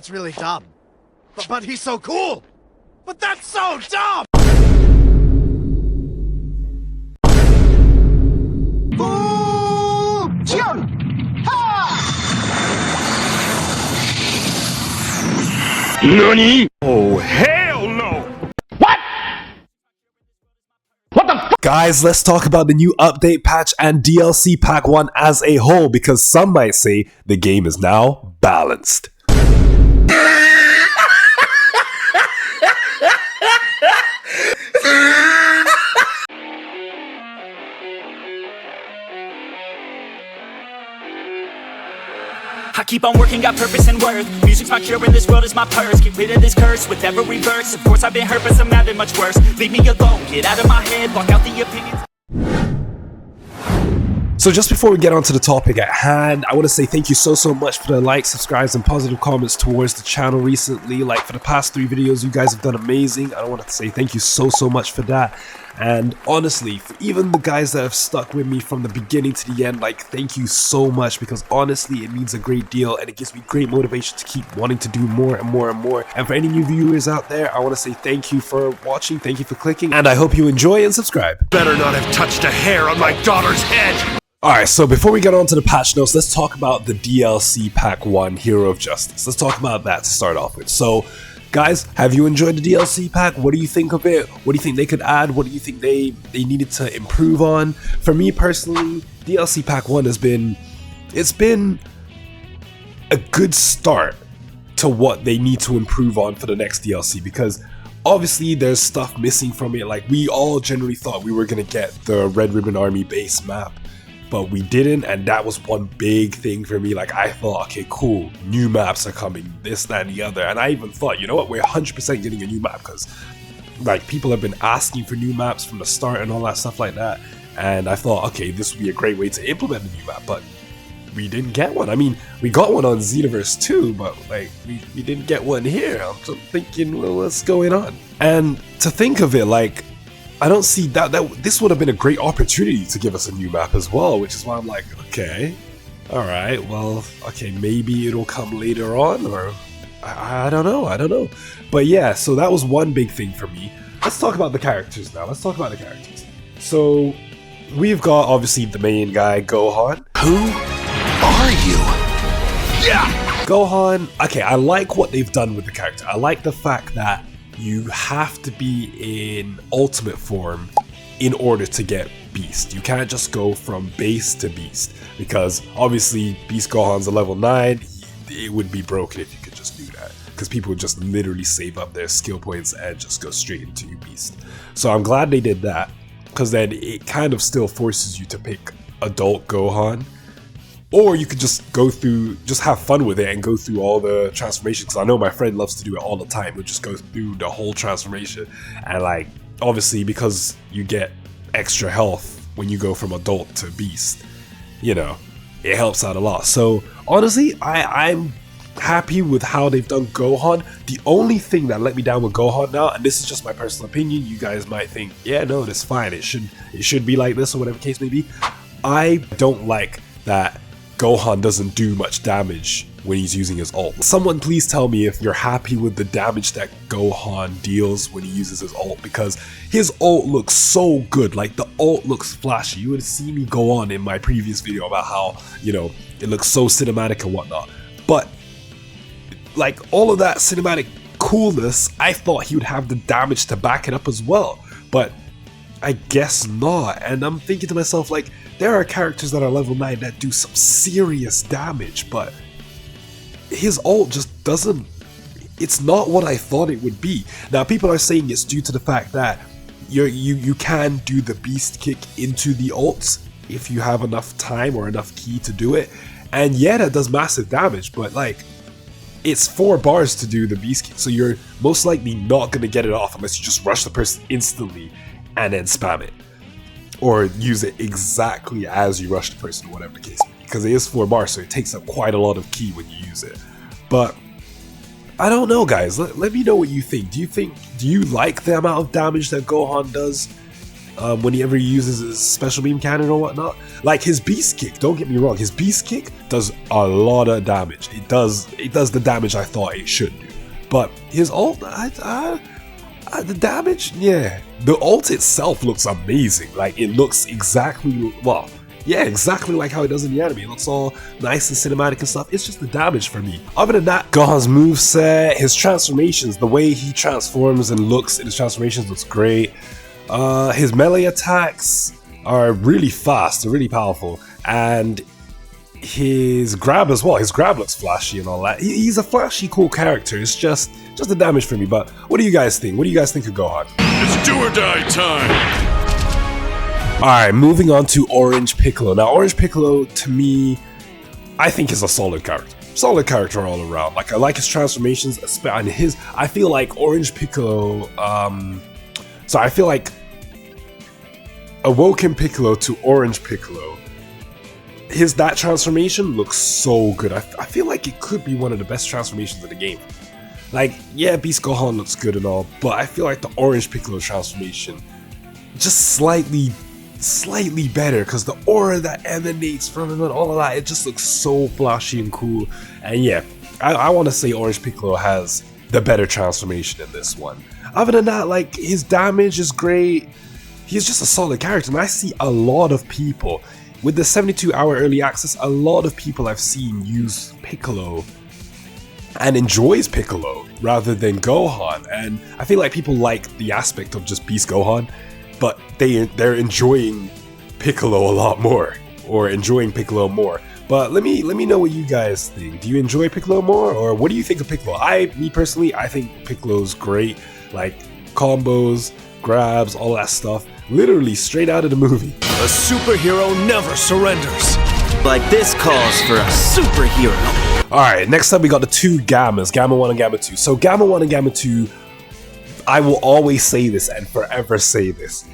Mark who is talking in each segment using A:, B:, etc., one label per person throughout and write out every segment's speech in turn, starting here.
A: That's really dumb. But he's so cool! But that's so dumb!
B: Ooh, jump!
C: NANI? Oh, hell no! What? What the f-
D: Guys, let's talk about the new update patch and DLC pack 1 as a whole, because some might say the game is now balanced.
E: I keep on working, got purpose and worth. Music's my cure and this world is my purse. Get rid of this curse with every verse. Of course I've been hurt, but some have been much worse. Leave me alone, get out of my head, block out the opinions.
D: So just before we get on to the topic at hand, I want to say thank you so much for the likes, subscribes, and positive comments towards the channel recently. Like for the past 3 videos, you guys have done amazing. I want to say thank you so much for that. And honestly, for even the guys that have stuck with me from the beginning to the end, like thank you so much, because honestly it means a great deal and it gives me great motivation to keep wanting to do more and more and more. And for any new viewers out there, I want to say thank you for watching, thank you for clicking, and I hope you enjoy and subscribe.
C: Better not have touched a hair on my daughter's head!
D: Alright, so before we get on to the patch notes, let's talk about the DLC Pack 1 Hero of Justice. Let's talk about that to start off with. So, guys, have you enjoyed the DLC pack? What do you think of it? What do you think they could add? What do you think they needed to improve on? For me personally, DLC Pack 1 has been a good start to what they need to improve on for the next DLC, because obviously there's stuff missing from it. Like, we all generally thought we were gonna get the Red Ribbon Army base map, but we didn't, and that was one big thing for me. Like, I thought, okay, cool, new maps are coming, this, that, and the other. And I even thought, you know what, we're 100% getting a new map, because like people have been asking for new maps from the start and all that stuff like that. And I thought, okay, this would be a great way to implement a new map, but we didn't get one. I mean, we got one on Xenoverse 2, but like we didn't get one here. I'm just thinking, well, what's going on? And to think of it, like, I don't see that this would have been a great opportunity to give us a new map as well, which is why I'm like, okay, alright, well, okay, maybe it'll come later on, or I don't know. But yeah, so that was one big thing for me. Let's talk about the characters now. So we've got obviously the main guy, Gohan.
C: Who are you? Yeah!
D: Gohan, okay, I like what they've done with the character. I like the fact that you have to be in ultimate form in order to get Beast. You can't just go from base to Beast, because obviously Beast Gohan's a level 9, it would be broken if you could just do that, because people would just literally save up their skill points and just go straight into Beast. So I'm glad they did that, because then it kind of still forces you to pick adult Gohan. Or you could just go through, just have fun with it and go through all the transformations. Because I know my friend loves to do it all the time. He'll just go through the whole transformation. And like, obviously, because you get extra health when you go from adult to beast, you know, it helps out a lot. So honestly, I'm happy with how they've done Gohan. The only thing that let me down with Gohan now, and this is just my personal opinion, you guys might think, yeah, no, that's fine. It should be like this, or whatever case may be. I don't like that Gohan doesn't do much damage when he's using his ult. Someone please tell me if you're happy with the damage that Gohan deals when he uses his ult, because his ult looks so good. Like, the ult looks flashy. You would have seen me go on in my previous video about how, you know, it looks so cinematic and whatnot. But like, all of that cinematic coolness, I thought he would have the damage to back it up as well, but I guess not. And I'm thinking to myself, like, there are characters that are level 9 that do some serious damage, but his ult just doesn't, it's not what I thought it would be. Now, people are saying it's due to the fact that you can do the beast kick into the ults if you have enough time or enough ki to do it. And yeah, that does massive damage, but like, it's 4 bars to do the beast kick, so you're most likely not going to get it off unless you just rush the person instantly and then spam it, or use it exactly as you rush the person, or whatever the case may be, because it is 4 bars, so it takes up quite a lot of ki when you use it. But I don't know, guys, let me know what you think. Do you like the amount of damage that Gohan does? whenever he uses his special beam cannon or whatnot. Like his beast kick, don't get me wrong, his beast kick does a lot of damage. It does the damage I thought it should do. But his ult, the damage, yeah. The ult itself looks amazing. Like it looks exactly, well, yeah, exactly like how it does in the anime. It looks all nice and cinematic and stuff. It's just the damage for me. Other than that, Gohan's moveset, his transformations, the way he transforms and looks in his transformations looks great. His melee attacks are really fast, they're really powerful. And his grab as well. His grab looks flashy and all that. He's a flashy, cool character. It's just the damage for me. But what do you guys think? What do you guys think of Gohan?
C: It's do or die time!
D: Alright, moving on to Orange Piccolo. Now, Orange Piccolo, to me, I think is a solid character. Solid character all around. Like, I like his transformations, and I feel like Orange Piccolo, so I feel like Awoken Piccolo to Orange Piccolo, that transformation looks so good. I feel like it could be one of the best transformations in the game. Like, yeah, Beast Gohan looks good and all, but I feel like the Orange Piccolo transformation just slightly better, because the aura that emanates from him and all of that, it just looks so flashy and cool. And yeah, I want to say Orange Piccolo has the better transformation in this one. Other than that, like, his damage is great. He's just a solid character, and I see a lot of people with the 72-hour early access, a lot of people I've seen use Piccolo and enjoys Piccolo rather than Gohan. And I feel like people like the aspect of just Beast Gohan, but they're enjoying Piccolo a lot more, or enjoying Piccolo more. But let me know what you guys think. Do you enjoy Piccolo more, or what do you think of Piccolo? Me personally, I think Piccolo's great. Like combos, grabs, all that stuff. Literally straight out of the movie.
C: A superhero never surrenders.
B: Like this calls for a superhero.
D: Alright, next up we got the two Gammas, Gamma 1 and Gamma 2. So Gamma 1 and Gamma 2, I will always say this and forever say this.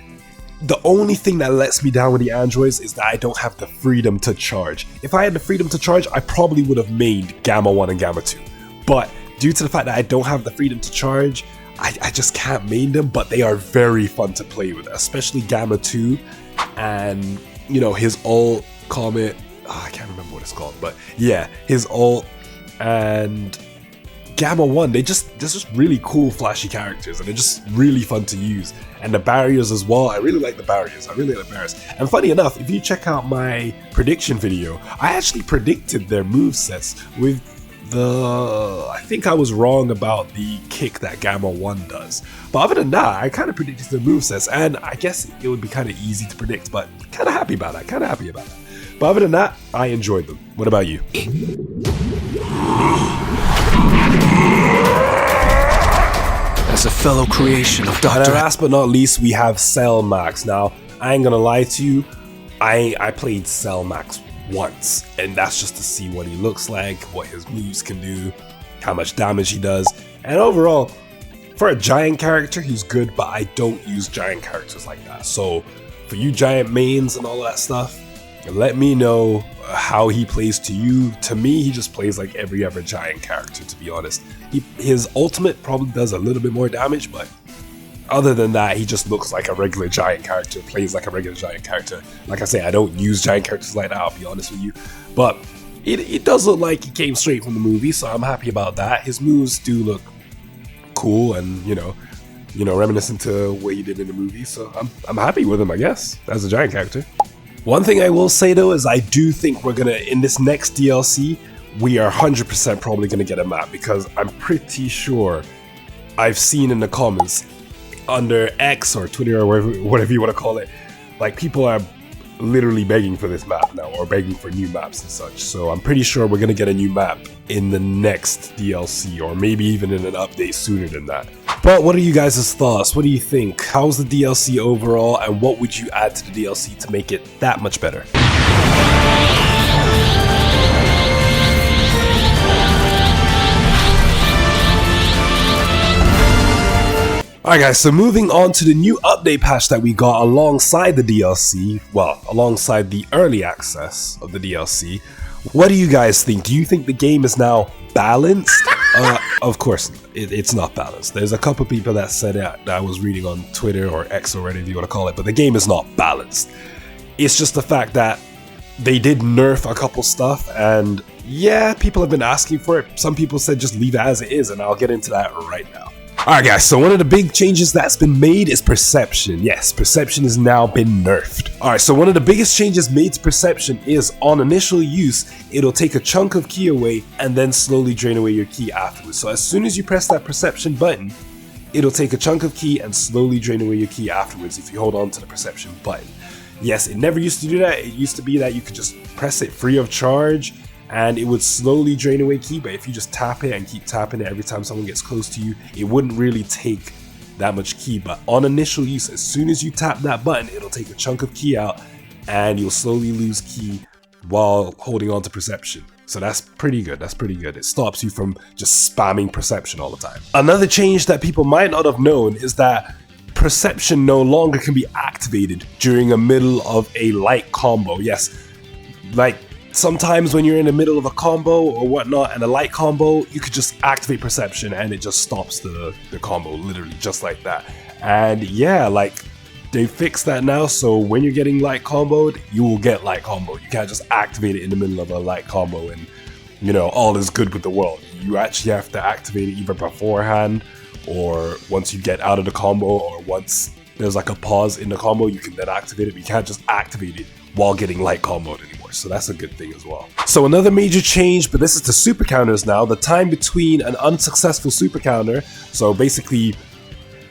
D: The only thing that lets me down with the androids is that I don't have the freedom to charge. If I had the freedom to charge, I probably would have made Gamma 1 and Gamma 2. But due to the fact that I don't have the freedom to charge, I just can't main them, but they are very fun to play with, especially Gamma 2 and, you know, his ult, Comet, I can't remember what it's called, but yeah, his ult and Gamma 1, they're just really cool, flashy characters, and they're just really fun to use. And the barriers as well, I really like the barriers. And funny enough, if you check out my prediction video, I actually predicted their movesets with I think I was wrong about the kick that Gamma 1 does. But other than that, I kind of predicted the movesets, and I guess it would be kind of easy to predict, but kind of happy about that, But other than that, I enjoyed them. What about you?
C: As a fellow creation of Dr.
D: And last but not least, we have Cell Max. Now, I ain't gonna lie to you, I played Cell Max once, and that's just to see what he looks like, what his moves can do, how much damage he does. And overall, for a giant character, he's good, but I don't use giant characters like that. So for you giant mains and all that stuff, let me know how he plays to you. To me, he just plays like every other giant character, to be honest. His ultimate probably does a little bit more damage, but other than that, he just looks like a regular giant character, plays like a regular giant character. Like I say, I don't use giant characters like that, I'll be honest with you. But it does look like he came straight from the movie, so I'm happy about that. His moves do look cool and, you know, reminiscent to what he did in the movie, so I'm happy with him, I guess, as a giant character. One thing I will say though is I do think we're gonna, in this next DLC, we are 100% probably gonna get a map, because I'm pretty sure I've seen in the comments under X or Twitter or whatever you want to call it, like people are literally begging for this map now, or begging for new maps and such. So I'm pretty sure we're gonna get a new map in the next DLC, or maybe even in an update sooner than that. But what are you guys' thoughts? What do you think? How's the DLC overall, and what would you add to the DLC to make it that much better? Alright guys, so moving on to the new update patch that we got alongside the DLC, well, alongside the early access of the DLC, What do you guys think? Do you think the game is now balanced? Of course, it's not balanced. There's a couple people that said that I was reading on Twitter or X or whatever you want to call it, but the game is not balanced. It's just the fact that they did nerf a couple stuff, and yeah, people have been asking for it. Some people said just leave it as it is, and I'll get into that right now. Alright guys, so one of the big changes that's been made is perception. Yes, perception has now been nerfed. Alright, so one of the biggest changes made to perception is on initial use, it'll take a chunk of ki away and then slowly drain away your ki afterwards. So as soon as you press that perception button, it'll take a chunk of ki and slowly drain away your ki afterwards if you hold on to the perception button. Yes, it never used to do that. It used to be that you could just press it free of charge and it would slowly drain away ki, but if you just tap it and keep tapping it every time someone gets close to you, it wouldn't really take that much ki. But on initial use, as soon as you tap that button, it'll take a chunk of ki out and you'll slowly lose ki while holding on to perception. So that's pretty good, that's pretty good. It stops you from just spamming perception all the time. Another change that people might not have known is that perception no longer can be activated during a middle of a light combo. Yes, like sometimes when you're in the middle of a combo or whatnot and a light combo, you could just activate perception and it just stops the combo, literally just like that. And yeah, like they fixed that now, so when you're getting light comboed, you will get light combo. You can't just activate it in the middle of a light combo and, you know, all is good with the world. You actually have to activate it either beforehand or once you get out of the combo, or once there's like a pause in the combo, you can then activate it, but you can't just activate it while getting light comboed anymore. So that's a good thing as well. So another major change, but this is to super counters now. The time between an unsuccessful super counter, so basically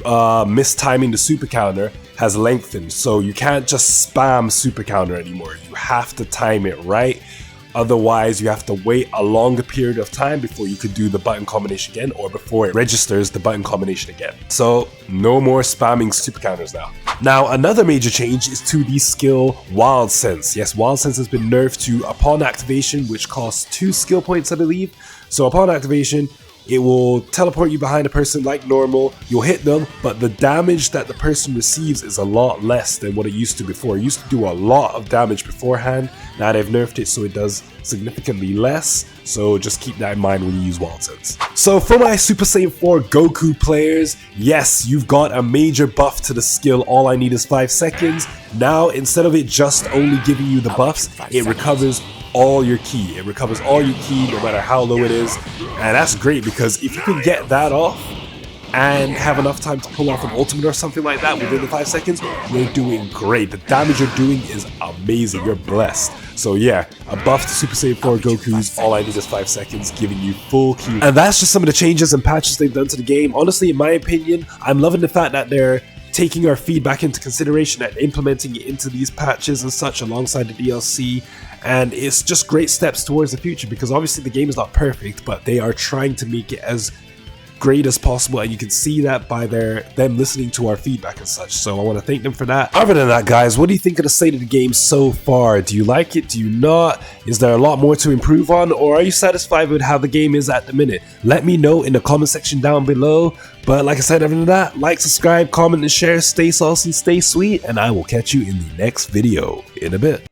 D: mistiming the super counter, has lengthened. So you can't just spam super counter anymore. You have to time it right. Otherwise, you have to wait a longer period of time before you could do the button combination again, or before it registers the button combination again. So no more spamming super counters now. Now, another major change is to the skill Wild Sense. Yes, Wild Sense has been nerfed to upon activation, which costs 2 skill points, I believe. So upon activation, it will teleport you behind a person like normal. You'll hit them, but the damage that the person receives is a lot less than what it used to before. It used to do a lot of damage beforehand. Now they've nerfed it so it does significantly less. So just keep that in mind when you use Wild Sense. So for my Super Saiyan 4 Goku players, yes, you've got a major buff to the skill All I Need Is 5 Seconds. Now, instead of it just only giving you the buffs, it recovers all your ki. It recovers all your ki no matter how low it is, and that's great because if you can get that off and have enough time to pull off an ultimate or something like that within the 5 seconds, you're doing great. The damage you're doing is amazing. You're blessed. So yeah, a buff to Super Saiyan 4 Goku's All I Need Is 5 Seconds, giving you full ki. And that's just some of the changes and patches they've done to the game. Honestly, in my opinion, I'm loving the fact that they're taking our feedback into consideration and implementing it into these patches and such alongside the DLC. And it's just great steps towards the future, because obviously the game is not perfect, but they are trying to make it as great as possible, and you can see that by them listening to our feedback and such. So I want to thank them for that. Other than that, guys, what do you think of the state of the game so far? Do you like it? Do you not? Is there a lot more to improve on, or are you satisfied with how the game is at the minute? Let me know in the comment section down below. But like I said, other than that, like, subscribe, comment, and share. Stay saucy, stay sweet, and I will catch you in the next video in a bit.